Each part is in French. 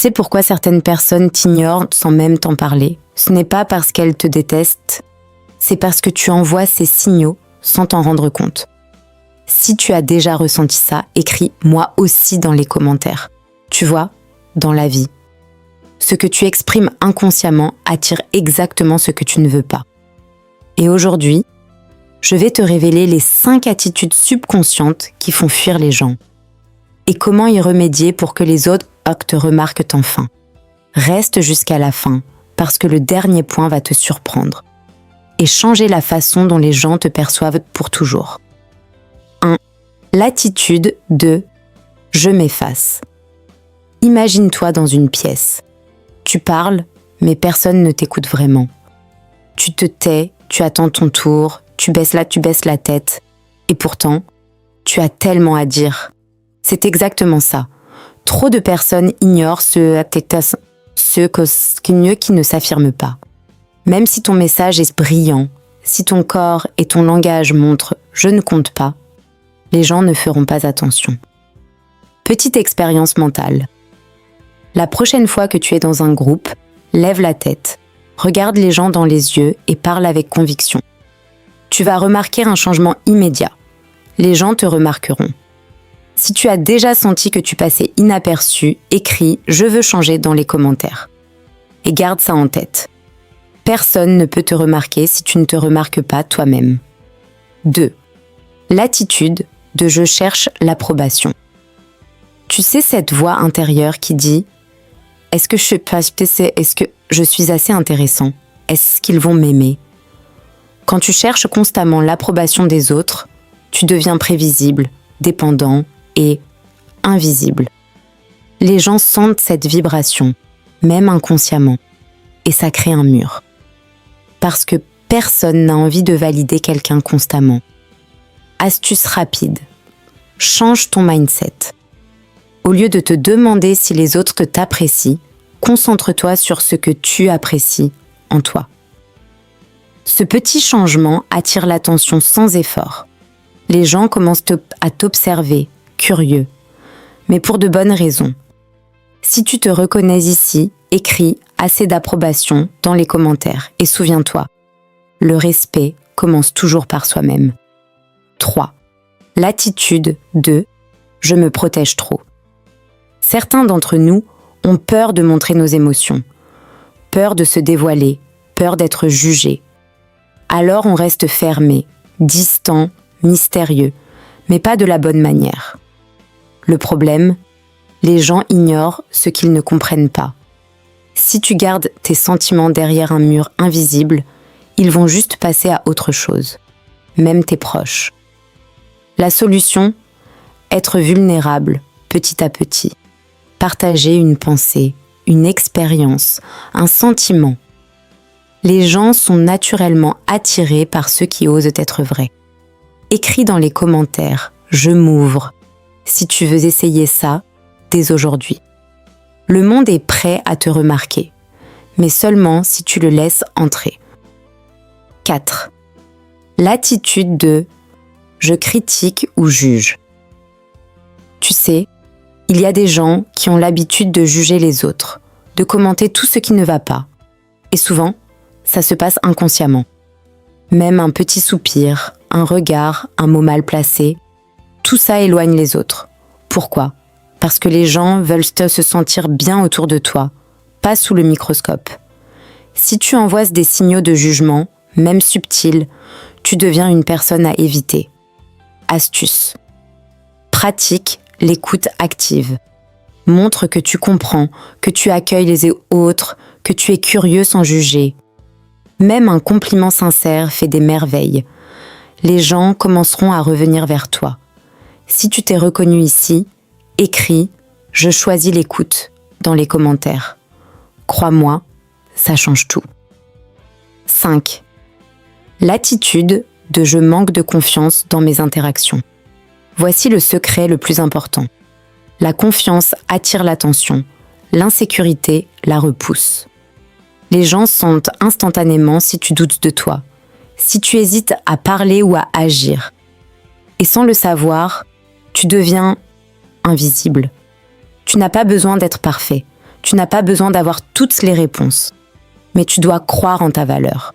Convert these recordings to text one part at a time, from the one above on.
sais pourquoi certaines personnes t'ignorent sans même t'en parler? Ce n'est pas parce qu'elles te détestent, c'est parce que tu envoies ces signaux sans t'en rendre compte. Si tu as déjà ressenti ça, écris « moi aussi » dans les commentaires. Tu vois, dans la vie, ce que tu exprimes inconsciemment attire exactement ce que tu ne veux pas. Et aujourd'hui, je vais te révéler les 5 attitudes subconscientes qui font fuir les gens. Et comment y remédier pour que les autres te remarquent enfin. Reste jusqu'à la fin, parce que le dernier point va te surprendre. Et changer la façon dont les gens te perçoivent pour toujours. 1. L'attitude de « je m'efface ». Imagine-toi dans une pièce. Tu parles, mais personne ne t'écoute vraiment. Tu te tais, tu attends ton tour, tu baisses la tête. Et pourtant, tu as tellement à dire. C'est exactement ça. Trop de personnes ignorent ceux qui ne s'affirment pas. Même si ton message est brillant, si ton corps et ton langage montrent « je ne compte pas », les gens ne feront pas attention. Petite expérience mentale. La prochaine fois que tu es dans un groupe, lève la tête, regarde les gens dans les yeux et parle avec conviction. Tu vas remarquer un changement immédiat. Les gens te remarqueront. Si tu as déjà senti que tu passais inaperçu, écris « je veux changer » dans les commentaires. Et garde ça en tête. Personne ne peut te remarquer si tu ne te remarques pas toi-même. 2. L'attitude de « je cherche l'approbation ». Tu sais cette voix intérieure qui dit « est-ce que je suis assez intéressant? Est-ce qu'ils vont m'aimer ?» Quand tu cherches constamment l'approbation des autres, tu deviens prévisible, dépendant et invisible. Les gens sentent cette vibration, même inconsciemment, et ça crée un mur. Parce que personne n'a envie de valider quelqu'un constamment. Astuce rapide. Change ton mindset. Au lieu de te demander si les autres t'apprécient, concentre-toi sur ce que tu apprécies en toi. Ce petit changement attire l'attention sans effort. Les gens commencent à t'observer, curieux, mais pour de bonnes raisons. Si tu te reconnais ici, écris assez d'approbation dans les commentaires et souviens-toi, le respect commence toujours par soi-même. 3. L'attitude de « je me protège trop ». Certains d'entre nous ont peur de montrer nos émotions, peur de se dévoiler, peur d'être jugé. Alors on reste fermé, distant, mystérieux, mais pas de la bonne manière. Le problème, les gens ignorent ce qu'ils ne comprennent pas. Si tu gardes tes sentiments derrière un mur invisible, ils vont juste passer à autre chose, même tes proches. La solution, être vulnérable petit à petit. Partager une pensée, une expérience, un sentiment. Les gens sont naturellement attirés par ceux qui osent être vrais. Écris dans les commentaires « je m'ouvre » si tu veux essayer ça dès aujourd'hui. Le monde est prêt à te remarquer, mais seulement si tu le laisses entrer. 4. L'attitude de « je critique ou juge ». Tu sais, il y a des gens qui ont l'habitude de juger les autres, de commenter tout ce qui ne va pas. Et souvent, ça se passe inconsciemment. Même un petit soupir, un regard, un mot mal placé, tout ça éloigne les autres. Pourquoi ? Parce que les gens veulent se sentir bien autour de toi, pas sous le microscope. Si tu envoies des signaux de jugement, même subtils, tu deviens une personne à éviter. Astuce. Pratique l'écoute active. Montre que tu comprends, que tu accueilles les autres, que tu es curieux sans juger. Même un compliment sincère fait des merveilles. Les gens commenceront à revenir vers toi. Si tu t'es reconnu ici, écris « Je choisis l'écoute » dans les commentaires. Crois-moi, ça change tout. 5. L'attitude de « je manque de confiance dans mes interactions ». Voici le secret le plus important. La confiance attire l'attention, l'insécurité la repousse. Les gens sentent instantanément si tu doutes de toi, si tu hésites à parler ou à agir. Et sans le savoir, tu deviens invisible. Tu n'as pas besoin d'être parfait. Tu n'as pas besoin d'avoir toutes les réponses, mais tu dois croire en ta valeur.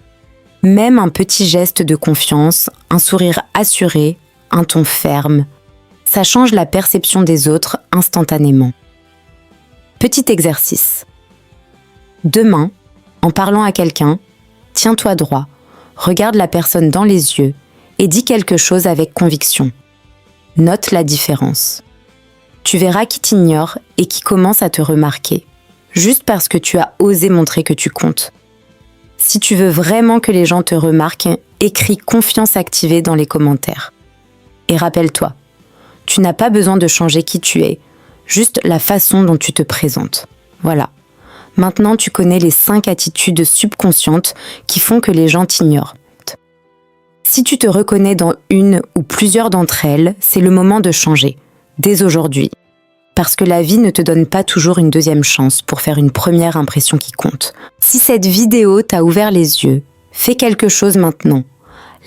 Même un petit geste de confiance, un sourire assuré, un ton ferme, ça change la perception des autres instantanément. Petit exercice. Demain, en parlant à quelqu'un, tiens-toi droit, regarde la personne dans les yeux et dis quelque chose avec conviction. Note la différence. Tu verras qui t'ignore et qui commence à te remarquer, juste parce que tu as osé montrer que tu comptes. Si tu veux vraiment que les gens te remarquent, écris confiance activée dans les commentaires. Et rappelle-toi, tu n'as pas besoin de changer qui tu es, juste la façon dont tu te présentes. Voilà. Maintenant, tu connais les 5 attitudes subconscientes qui font que les gens t'ignorent. Si tu te reconnais dans une ou plusieurs d'entre elles, c'est le moment de changer, dès aujourd'hui. Parce que la vie ne te donne pas toujours une deuxième chance pour faire une première impression qui compte. Si cette vidéo t'a ouvert les yeux, fais quelque chose maintenant.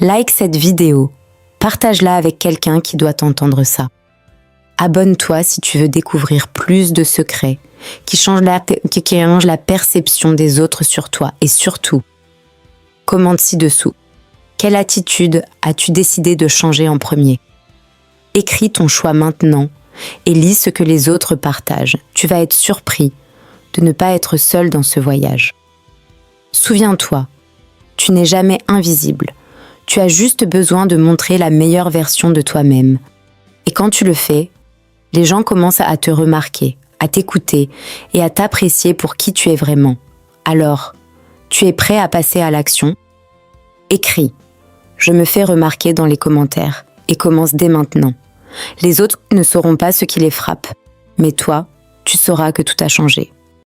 Like cette vidéo. Partage-la avec quelqu'un qui doit entendre ça. Abonne-toi si tu veux découvrir plus de secrets qui changent la perception des autres sur toi. Et surtout, commente ci-dessous. Quelle attitude as-tu décidé de changer en premier? Écris ton choix maintenant et lis ce que les autres partagent. Tu vas être surpris de ne pas être seul dans ce voyage. Souviens-toi, tu n'es jamais invisible. Tu as juste besoin de montrer la meilleure version de toi-même. Et quand tu le fais, les gens commencent à te remarquer, à t'écouter et à t'apprécier pour qui tu es vraiment. Alors, tu es prêt à passer à l'action? Écris. Je me fais remarquer dans les commentaires et commence dès maintenant. Les autres ne sauront pas ce qui les frappe, mais toi, tu sauras que tout a changé.